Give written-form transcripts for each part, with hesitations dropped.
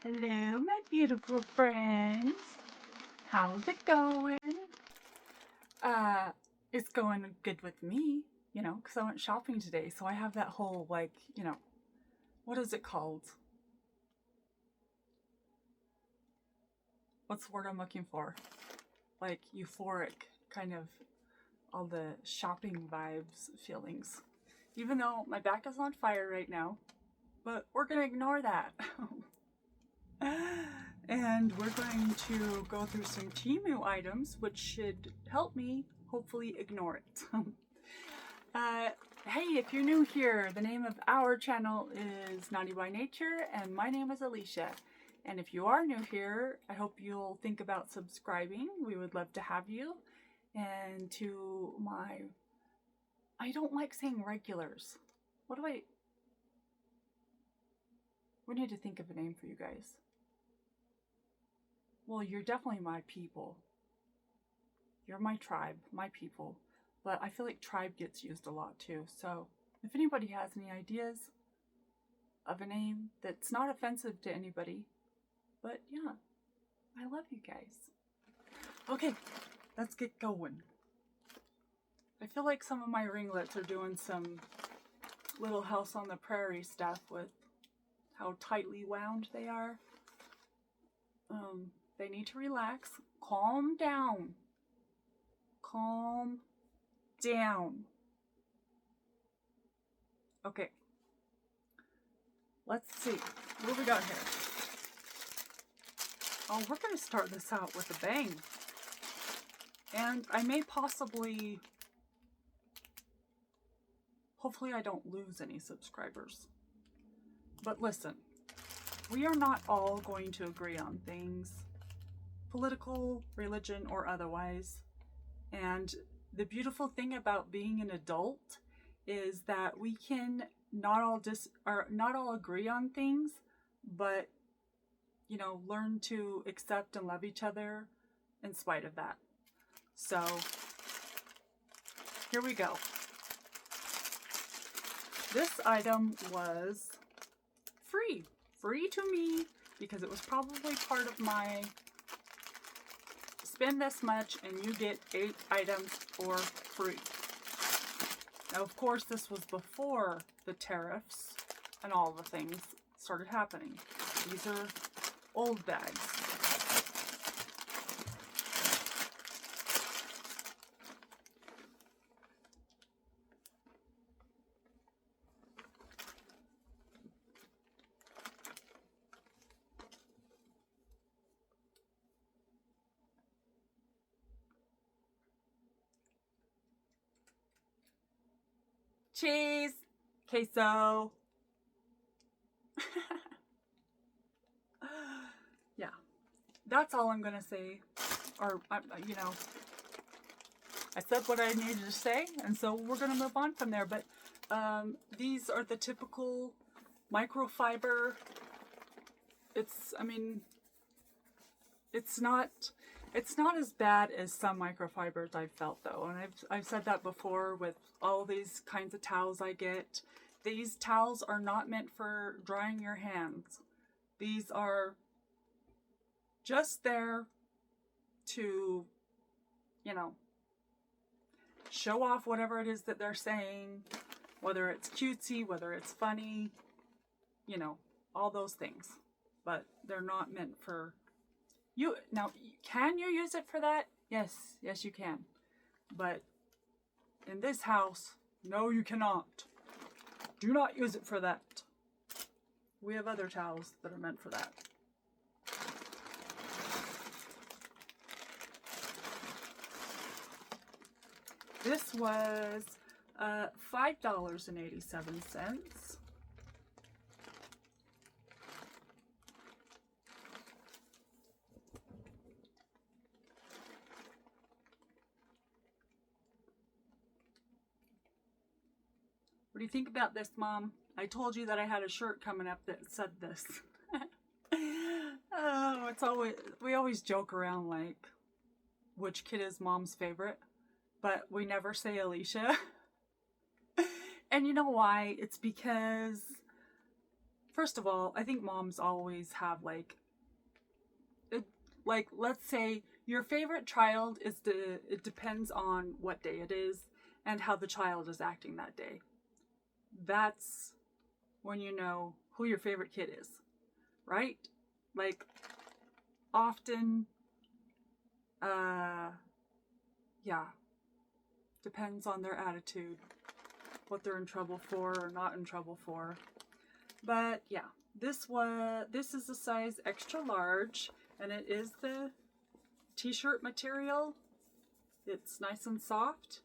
Hello, my beautiful friends. How's it going? Uh, it's going good with me, because I went shopping today. So I have that whole, what is it called? What's the word I'm looking for? Like euphoric, kind of all the shopping vibes feelings. Even though my back is on fire right now, but we're going to ignore that. And we're going to go through some TEMU items, which should help me hopefully ignore it. Hey, if you're new here, the name of our channel is Naughty by Nature, and my name is Alicia. And if you are new here, I hope you'll think about subscribing. We would love to have you. And to my, I don't like saying regulars. We need to think of a name for you guys. Well, you're definitely my people. You're my tribe, my people. But I feel like tribe gets used a lot too. So if anybody has any ideas of a name that's not offensive to anybody, but yeah, I love you guys. Okay, let's get going. I feel like some of my ringlets are doing some Little House on the Prairie stuff with how tightly wound they are. They need to relax. Calm down. Calm down. Okay. Let's see. What do we got here? Oh, we're going to start this out with a bang. And I may possibly... Hopefully I don't lose any subscribers. But listen, we are not all going to agree on things. Political, religion, or otherwise. And the beautiful thing about being an adult is that we can not all agree on things, but learn to accept and love each other in spite of that. So here we go. This item was free to me because it was probably part of my spend this much and you get 8 items for free. Now, of course, this was before the tariffs and all the things started happening. These are old bags. Cheese, queso. Yeah, that's all I'm gonna say. Or, I said what I needed to say, and so we're gonna move on from there. But these are the typical microfiber. It's not as bad as some microfibers I've felt though, and I've said that before with all these kinds of towels I get. These towels are not meant for drying your hands. These are just there to, show off whatever it is that they're saying, whether it's cutesy, whether it's funny, all those things. But they're not meant for you. Now, can you use it for that? Yes, you can. But in this house, no, you cannot. Do not use it for that. We have other towels that are meant for that. This was $5.87. What do you think about this, Mom? I told you that I had a shirt coming up that said this. Oh, we always joke around like, which kid is Mom's favorite? But we never say Alicia. And you know why? It's because first of all, I think moms always have like let's say your favorite child it depends on what day it is and how the child is acting that day. That's when you know who your favorite kid is, right? Like often, yeah, depends on their attitude, what they're in trouble for or not in trouble for. But yeah, this is a size extra large, and it is the t-shirt material. It's nice and soft,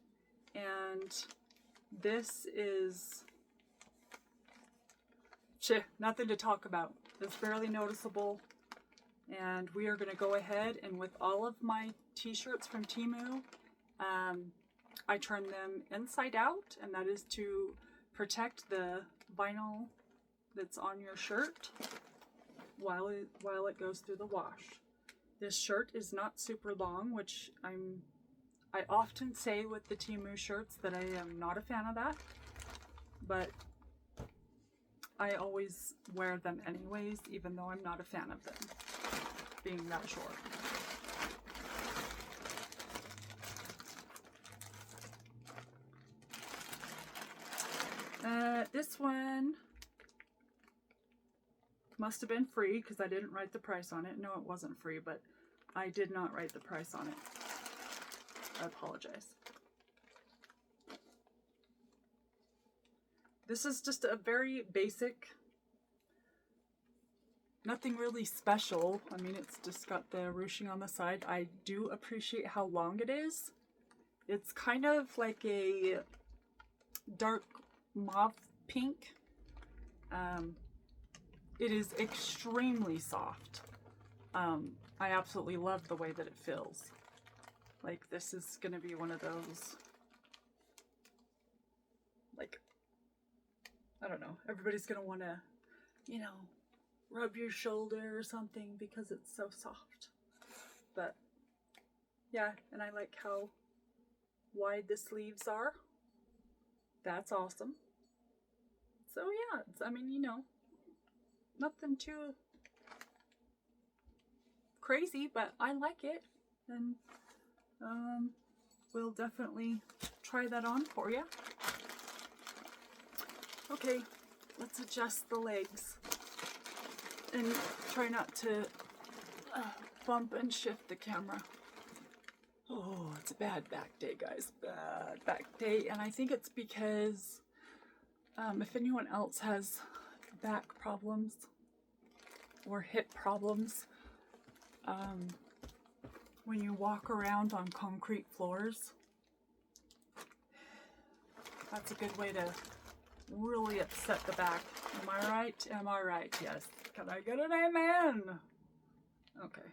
and this is nothing to talk about. It's barely noticeable. And we are going to go ahead and with all of my t-shirts from TEMU, I turn them inside out, and that is to protect the vinyl that's on your shirt while it goes through the wash. This shirt is not super long, which I often say with the TEMU shirts that I am not a fan of that, but I always wear them anyways, even though I'm not a fan of them being that short. This one must have been free because I didn't write the price on it. No, it wasn't free, but I did not write the price on it. I apologize. This is just a very basic, nothing really special. I mean, it's just got the ruching on the side. I do appreciate how long it is. It's kind of like a dark mauve pink. It is extremely soft. I absolutely love the way that it feels. Like, this is gonna be one of those, like, I don't know, everybody's gonna wanna, you know, rub your shoulder or something because it's so soft. But yeah, and I like how wide the sleeves are. That's awesome. So yeah, I mean, you know, nothing too crazy, but I like it, and we'll definitely try that on for you. Okay, let's adjust the legs and try not to bump and shift the camera. Oh, it's a bad back day, guys. Bad back day. And I think it's because if anyone else has back problems or hip problems, when you walk around on concrete floors, that's a good way to really upset the back. Am I right? Am I right? Yes. Can I get an amen? Okay.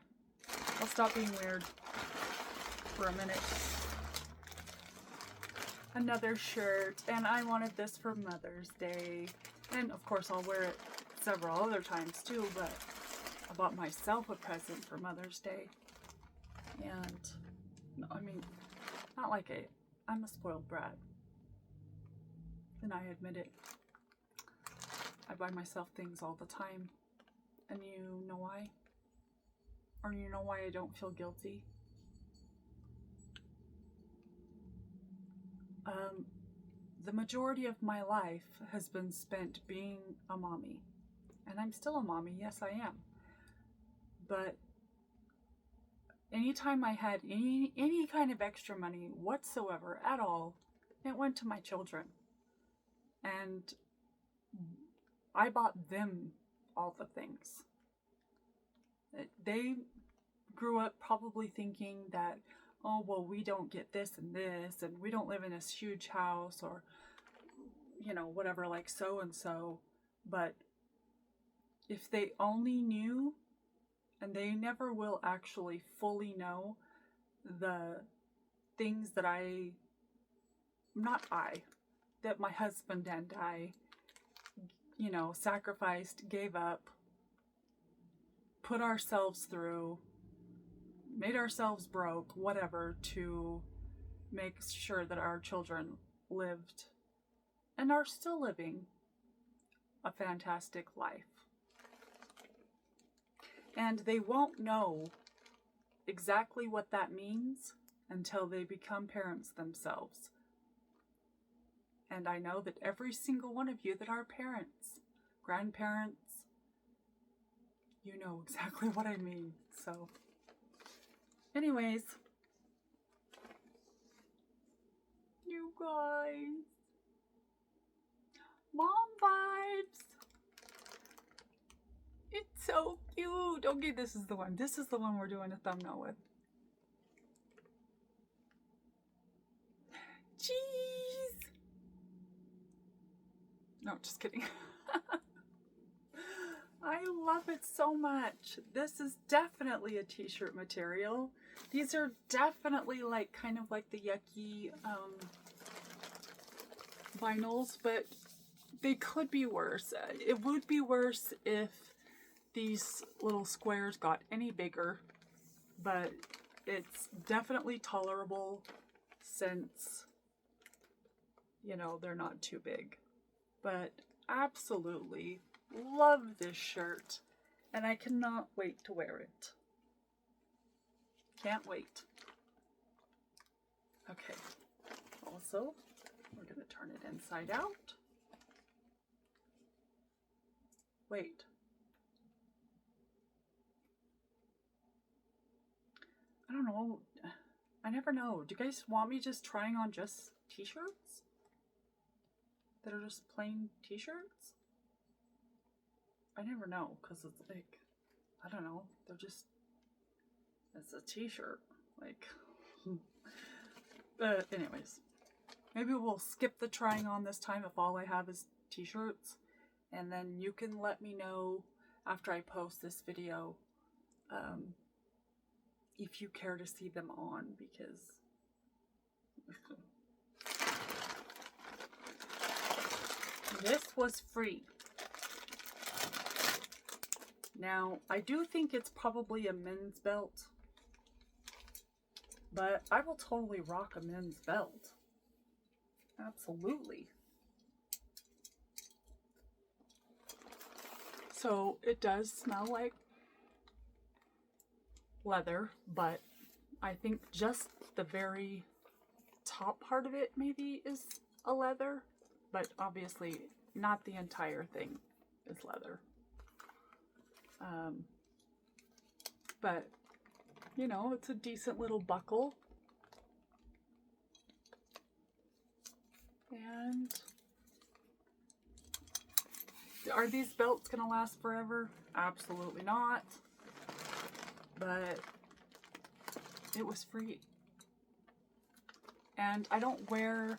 I'll stop being weird for a minute. Another shirt, and I wanted this for Mother's Day. And of course I'll wear it several other times too, but I bought myself a present for Mother's Day. And I mean, not like I'm a spoiled brat. And I admit it. I buy myself things all the time. And you know why? Or you know why I don't feel guilty? The majority of my life has been spent being a mommy. And I'm still a mommy, yes I am. But anytime I had any kind of extra money whatsoever at all, it went to my children. And I bought them all the things. They grew up probably thinking that, oh, well, we don't get this and this, and we don't live in this huge house, or, you know, whatever, like so-and-so. But if they only knew, and they never will actually fully know, the things that that my husband and I, you know, sacrificed, gave up, put ourselves through, made ourselves broke, whatever, to make sure that our children lived and are still living a fantastic life. And they won't know exactly what that means until they become parents themselves. And I know that every single one of you that are parents, grandparents, you know exactly what I mean. So, anyways, you guys, mom vibes. It's so cute. Okay, this is the one. This is the one we're doing a thumbnail with. Jeez. No, just kidding. I love it so much. This is definitely a t-shirt material. These are definitely like kind of like the yucky vinyls, but they could be worse. It would be worse if these little squares got any bigger, but it's definitely tolerable since, you know, they're not too big. But absolutely love this shirt, and I cannot wait to wear it. Can't wait. Okay, also, we're going to turn it inside out. Wait. I don't know. I never know. Do you guys want me just trying on just t-shirts? That are just plain t-shirts? I never know, because it's like, I don't know. They're just, it's a t-shirt. Like, anyways. Maybe we'll skip the trying on this time if all I have is t-shirts. And then you can let me know after I post this video if you care to see them on, because this was free. Now, I do think it's probably a men's belt, but I will totally rock a men's belt. Absolutely. So it does smell like leather, but I think just the very top part of it maybe is a leather, but obviously not the entire thing is leather. But you know, it's a decent little buckle. And are these belts gonna last forever? Absolutely not. But it was free. And I don't wear,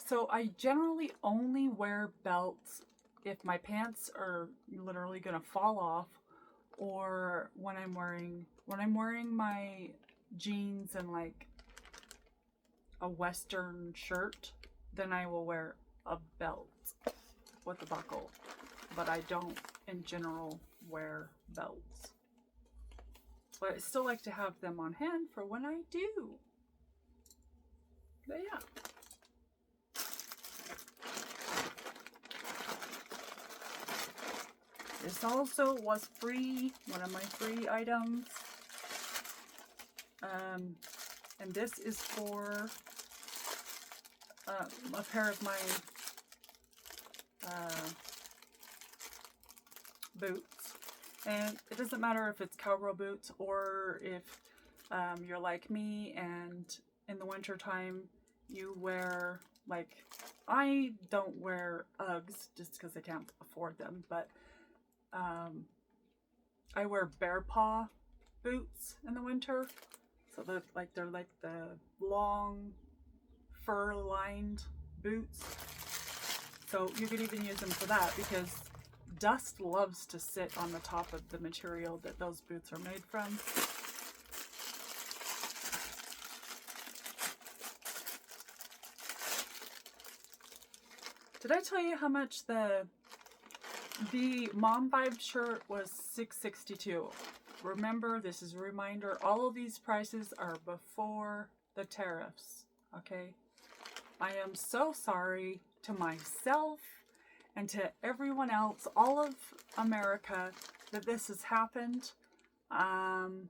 so I generally only wear belts if my pants are literally gonna fall off, or when I'm wearing my jeans and like a Western shirt, then I will wear a belt with a buckle. But I don't in general wear belts. But I still like to have them on hand for when I do. But yeah. This also was free, one of my free items. And this is for a pair of my boots. And it doesn't matter if it's cowgirl boots or if you're like me and in the winter time you wear, like, I don't wear Uggs just because I can't afford them, but I wear bear paw boots in the winter. So they're like the long fur lined boots. So you could even use them for that, because dust loves to sit on the top of the material that those boots are made from. Did I tell you how much the Mom Vibe shirt was? $6.62. Remember, this is a reminder, all of these prices are before the tariffs, okay? I am so sorry to myself and to everyone else, all of America, that this has happened. Um,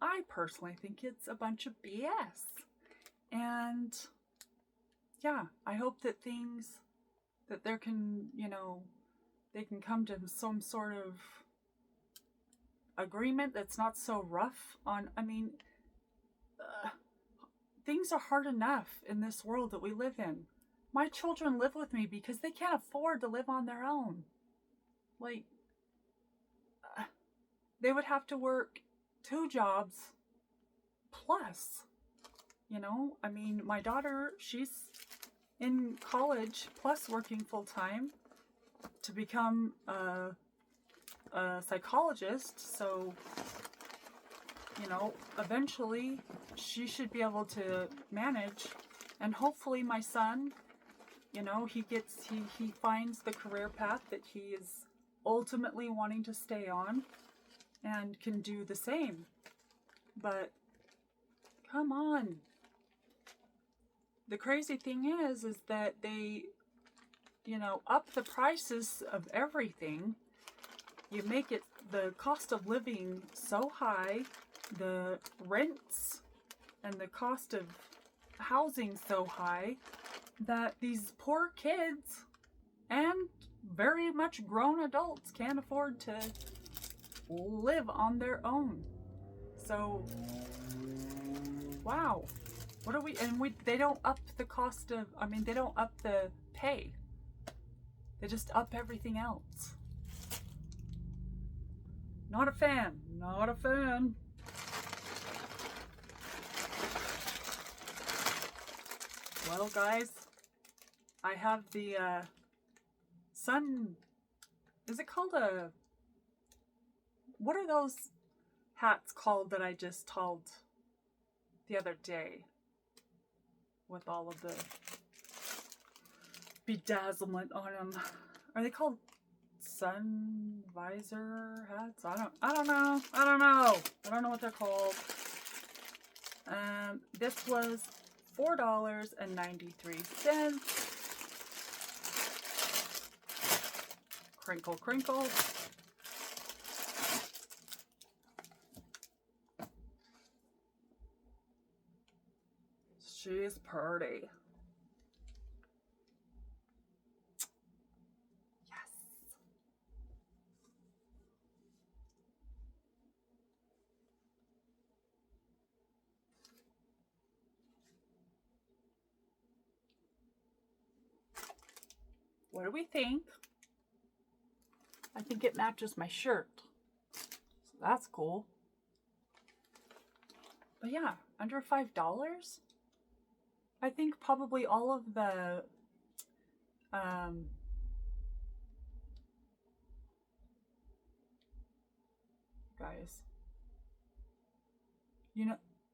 I personally think it's a bunch of BS. And yeah, I hope that there can, they can come to some sort of agreement that's not so rough on, things are hard enough in this world that we live in. My children live with me because they can't afford to live on their own. Like, they would have to work 2 jobs plus, my daughter, she's in college plus working full time to become a psychologist. So, eventually she should be able to manage. And hopefully my son, he finds the career path that he is ultimately wanting to stay on and can do the same. But come on. The crazy thing is that they, up the prices of everything. You make it, the cost of living so high, the rents and the cost of housing so high, that these poor kids and very much grown adults can't afford to live on their own. So, wow. What are we, and they don't up the cost of, they don't up the pay. They just up everything else. Not a fan. Not a fan. Well, guys, I have the sun. Is it called a? What are those hats called that I just told the other day? With all of the bedazzlement on them, are they called sun visor hats? I don't know. I don't know what they're called. This was $4.93. Crinkle, crinkle. She's pretty. What do we think? I think it matches my shirt. So that's cool. But yeah, under $5. I think probably all of the guys.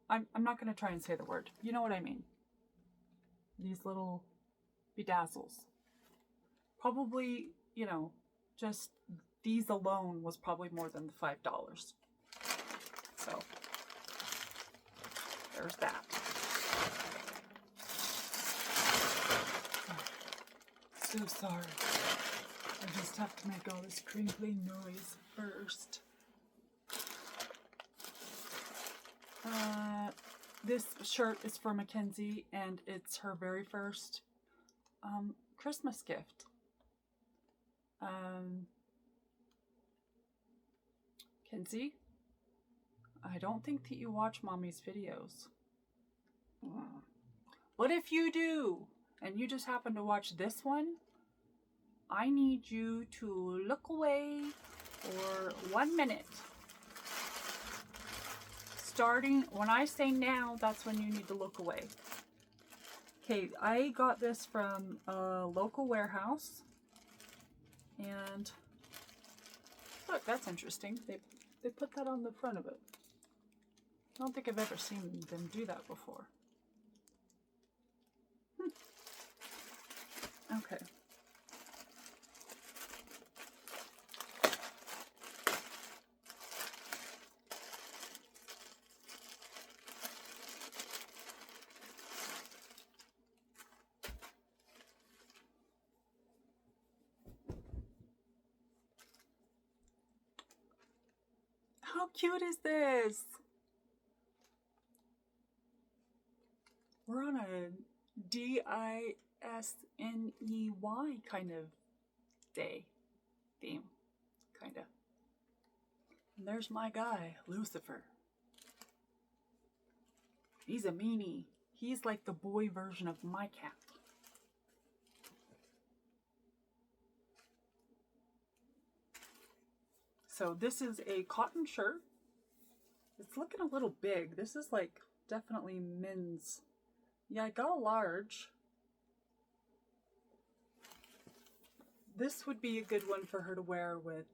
I'm not gonna try and say the word. You know what I mean. These little bedazzles. Probably, just these alone was probably more than the $5. So, there's that. So sorry. I just have to make all this crinkling noise first. This shirt is for Mackenzie, and it's her very first Christmas gift. Kenzie, I don't think that you watch Mommy's videos. But if you do, and you just happen to watch this one, I need you to look away for 1 minute. Starting, when I say now, that's when you need to look away. Okay, I got this from a local warehouse. And look, that's interesting. They put that on the front of it. I don't think I've ever seen them do that before. Okay. How cute is this? We're on a DISNEY kind of day theme, kind of. And there's my guy, Lucifer. He's a meanie. He's like the boy version of my cat. So this is a cotton shirt. It's looking a little big. This is like definitely men's. Yeah, I got a large. This would be a good one for her to wear with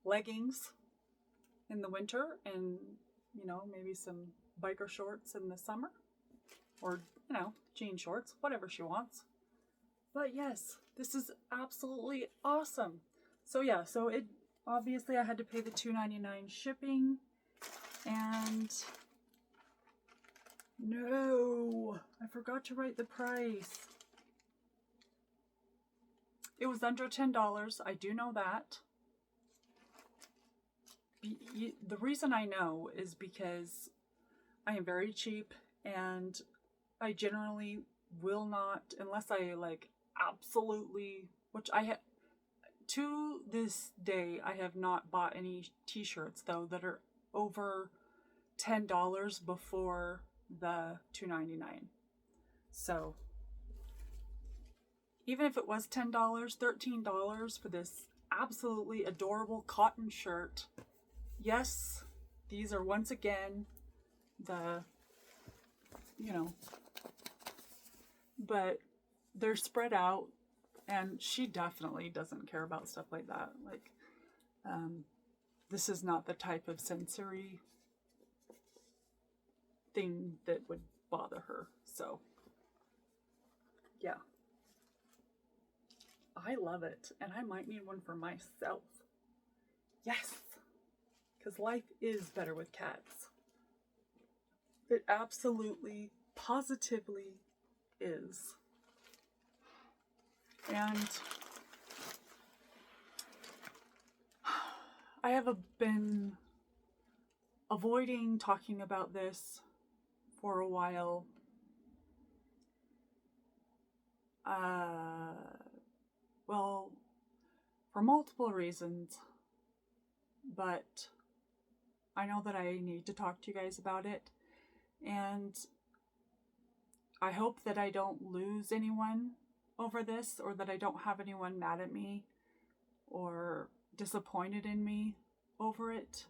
leggings in the winter and, you know, maybe some biker shorts in the summer. Or, you know, jean shorts, whatever she wants. But yes, this is absolutely awesome. So yeah, so it obviously I had to pay the $2.99 shipping, and no, I forgot to write the price. It was under $10, I do know that. The reason I know is because I am very cheap, and I generally will not, unless I like absolutely, which I have, to this day, I have not bought any t-shirts though that are over $10 before the $2.99. So even if it was $10, $13 for this absolutely adorable cotton shirt, yes, these are once again the, you know, but they're spread out, and she definitely doesn't care about stuff like that. Like, this is not the type of sensory thing that would bother her. So, yeah. I love it, and I might need one for myself. Yes! Because life is better with cats. It absolutely, positively is. And I have been avoiding talking about this for a while. Well, for multiple reasons, but I know that I need to talk to you guys about it, and I hope that I don't lose anyone over this, or that I don't have anyone mad at me or disappointed in me over it.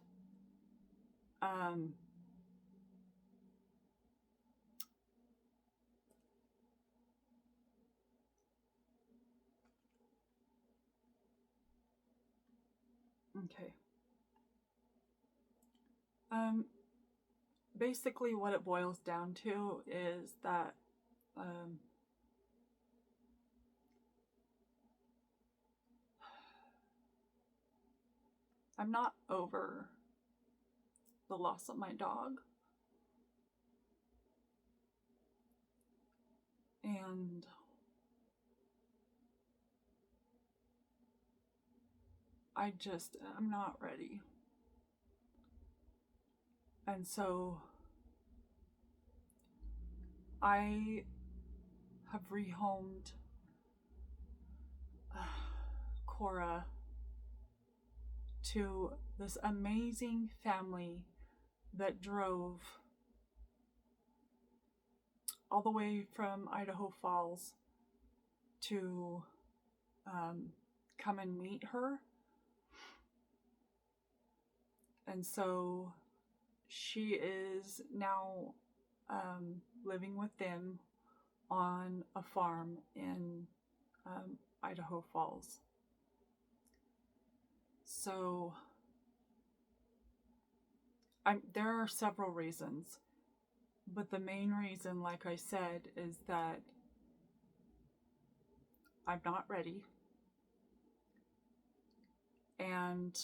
Okay. Basically what it boils down to is that I'm not over the loss of my dog. And I'm not ready. And so I have rehomed Cora to this amazing family that drove all the way from Idaho Falls to come and meet her. And so she is now living with them on a farm in Idaho Falls. So there are several reasons, but the main reason, like I said, is that I'm not ready. And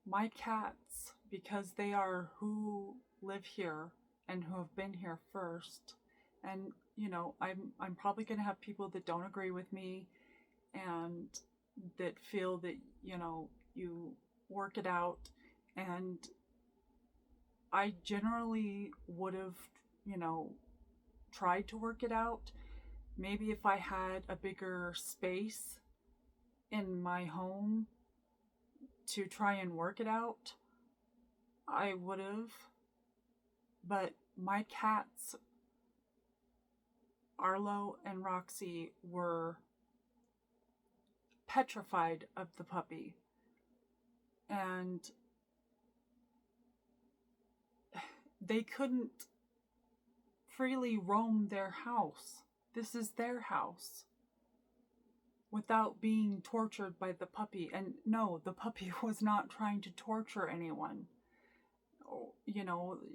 my cats, because they are who live here and who have been here first, and you know, I'm probably going to have people that don't agree with me and that feel that, you know, you work it out. And I generally would have, tried to work it out. Maybe if I had a bigger space in my home to try and work it out, I would have. But my cats, Arlo and Roxy, were petrified of the puppy. And they couldn't freely roam their house. This is their house. Without being tortured by the puppy. And no, the puppy was not trying to torture anyone.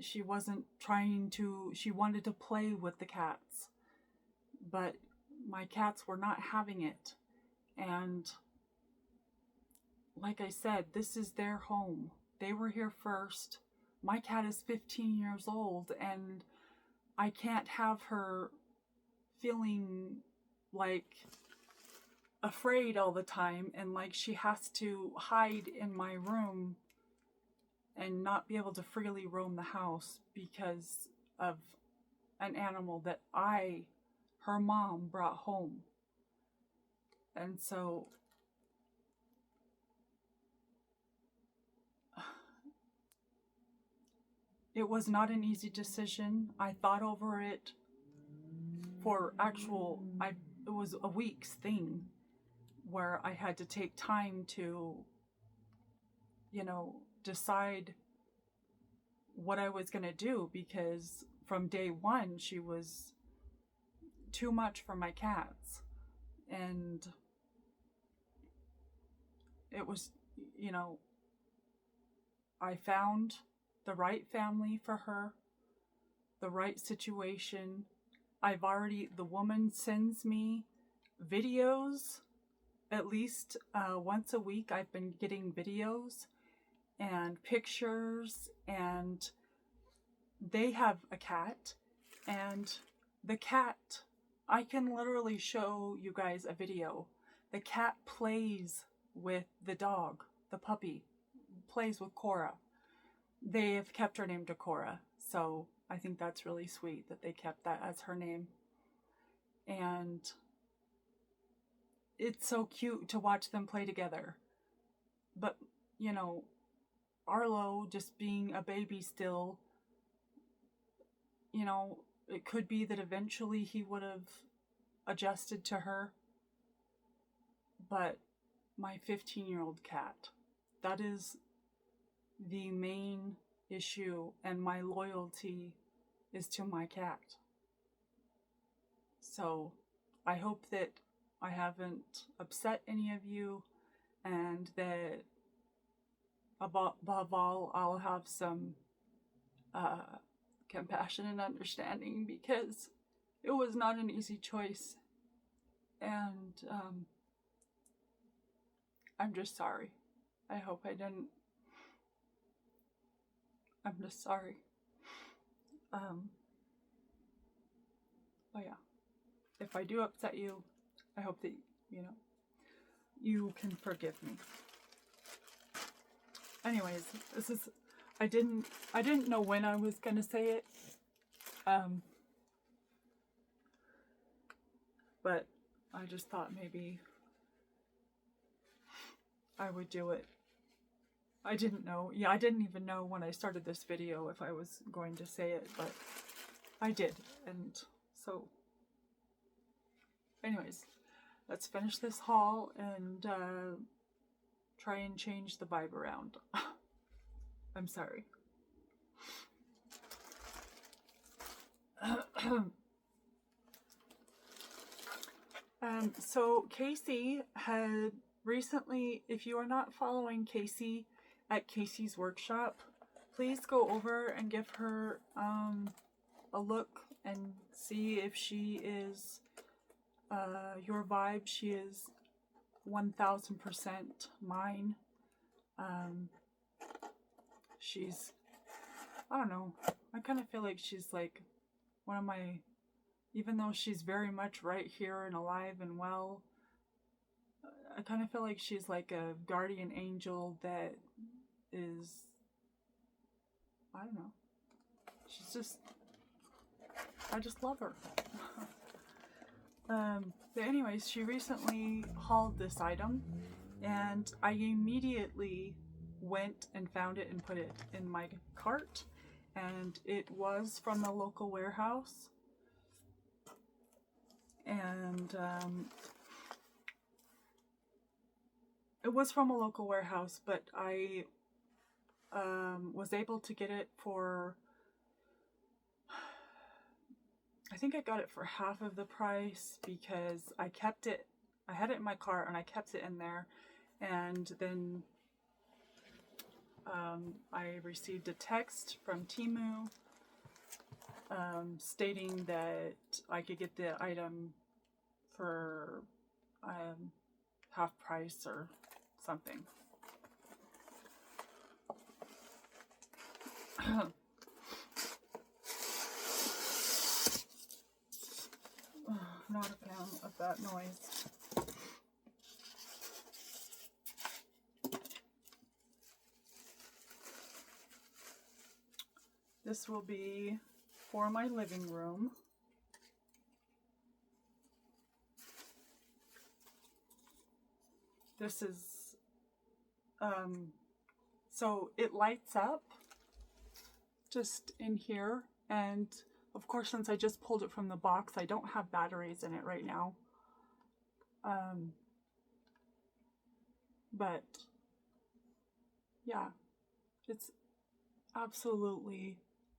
She wasn't trying to, she wanted to play with the cats. But my cats were not having it. And like I said, this is their home. They were here first. My cat is 15 years old, and I can't have her feeling like afraid all the time and like she has to hide in my room and not be able to freely roam the house because of an animal that her mom, brought home. And so it was not an easy decision. I thought over it for it was a week's thing where I had to take time to, decide what I was going to do, because from day one, she was too much for my cats. And it was, I found the right family for her, the right situation. The woman sends me videos at least once a week. I've been getting videos and pictures, and they have a cat, and the cat, I can literally show you guys a video. The cat plays with the dog, the puppy, plays with Cora. They have kept her name to Cora, so I think that's really sweet that they kept that as her name. And it's so cute to watch them play together. But, Arlo, just being a baby still, it could be that eventually he would have adjusted to her. But my 15-year-old cat, that is the main issue, and my loyalty is to my cat. So I hope that I haven't upset any of you, and that above all, I'll have some compassion and understanding, because it was not an easy choice. And I'm just sorry. I hope I didn't. I'm just sorry. But yeah, if I do upset you, I hope that, you can forgive me. Anyways, I didn't know when I was gonna say it. But I just thought maybe I would do it. I didn't know. Yeah, I didn't even know when I started this video if I was going to say it, but I did. And so, anyways, let's finish this haul and try and change the vibe around. I'm sorry. So Casey had recently, if you are not following Casey at Casey's Workshop, please go over and give her a look and see if she is your vibe. She is 1000% mine. She's, I don't know, I kind of feel like she's like one of my, even though she's very much right here and alive and well, I kind of feel like she's like a guardian angel that is, I don't know. She's just, I just love her. But anyways, she recently hauled this item, and I immediately went and found it and put it in my cart, and it was from a local warehouse. And it was from a local warehouse, but I was able to get it for, I think I got it for half of the price because I kept it, I had it in my cart and I kept it in there. And then I received a text from TEMU stating that I could get the item for half price or something. Not a fan of that noise. This will be for my living room. This is, so it lights up just in here, and of course, since I just pulled it from the box, I don't have batteries in it right now. But yeah, it's absolutely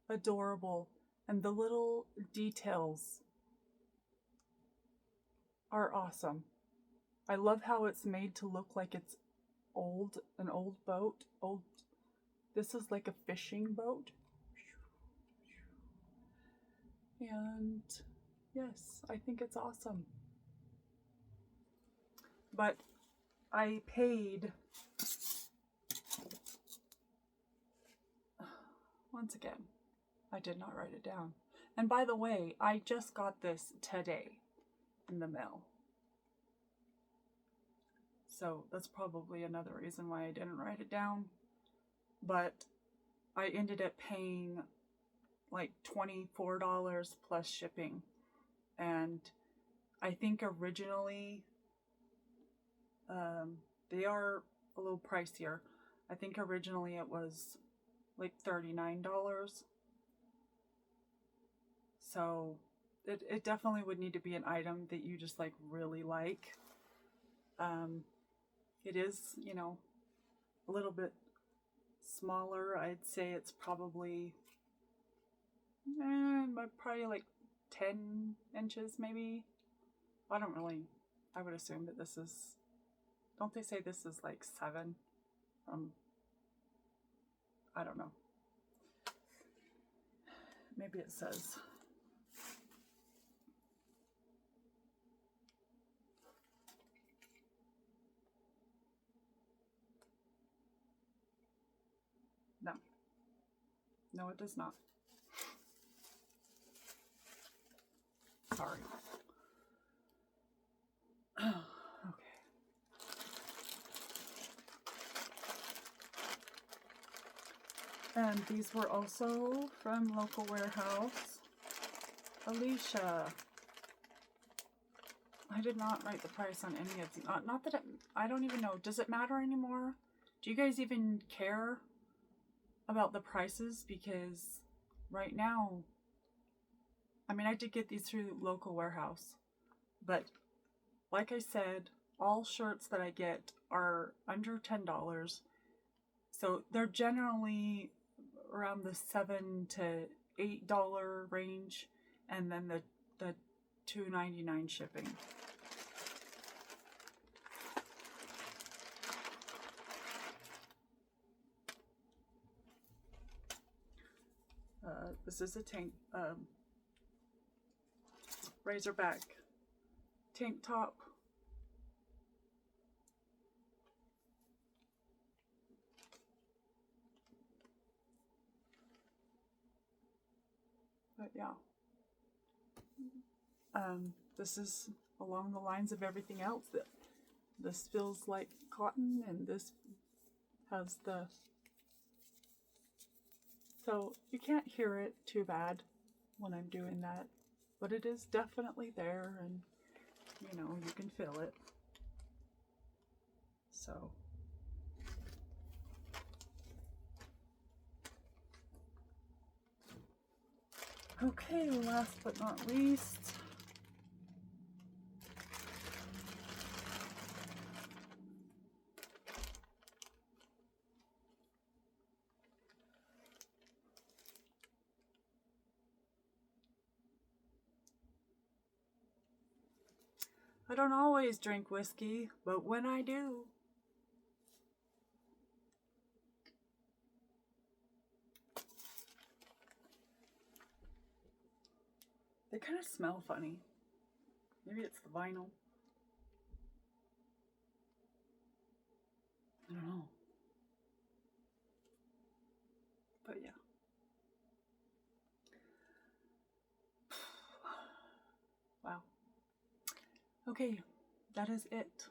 adorable, and the little details are awesome. I love how it's made to look like it's old, an old boat. This is like a fishing boat. And yes, I think it's awesome. But I paid, once again, I did not write it down. And by the way, I just got this today in the mail. So that's probably another reason why I didn't write it down. But I ended up paying like $24 plus shipping. And I think originally, they are a little pricier. I think originally it was like $39. So it definitely would need to be an item that you just like really like. It is, you know, a little bit smaller. I'd say it's probably like 10 inches maybe. I would assume that this is, don't they say this is like 7? I don't know. Maybe it says. No. No, it does not. Sorry. Okay. And these were also from local warehouse. Alicia. I did not write the price on any of these. Not that I don't even know. Does it matter anymore? Do you guys even care about the prices? Because right now, I mean, I did get these through local warehouse, but like I said, all shirts that I get are under $10. So they're generally around the $7 to $8 range, and then the $2.99 shipping. This is a tank, Razorback tank top. But yeah, this is along the lines of everything else that This feels like cotton, and this has the... So you can't hear it too bad when I'm doing that, but it is definitely there, and you know, you can feel it. So okay, last but not least, I don't always drink whiskey, but when I do, they kind of smell funny. Maybe it's the vinyl. I don't know. But yeah. Wow. Okay, that is it.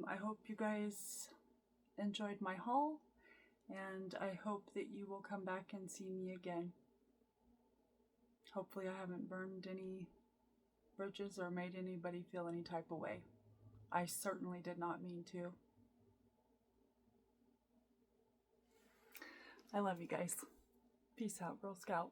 I hope you guys enjoyed my haul, and I hope that you will come back and see me again. Hopefully I haven't burned any bridges or made anybody feel any type of way. I certainly did not mean to. I love you guys. Peace out, Girl Scout.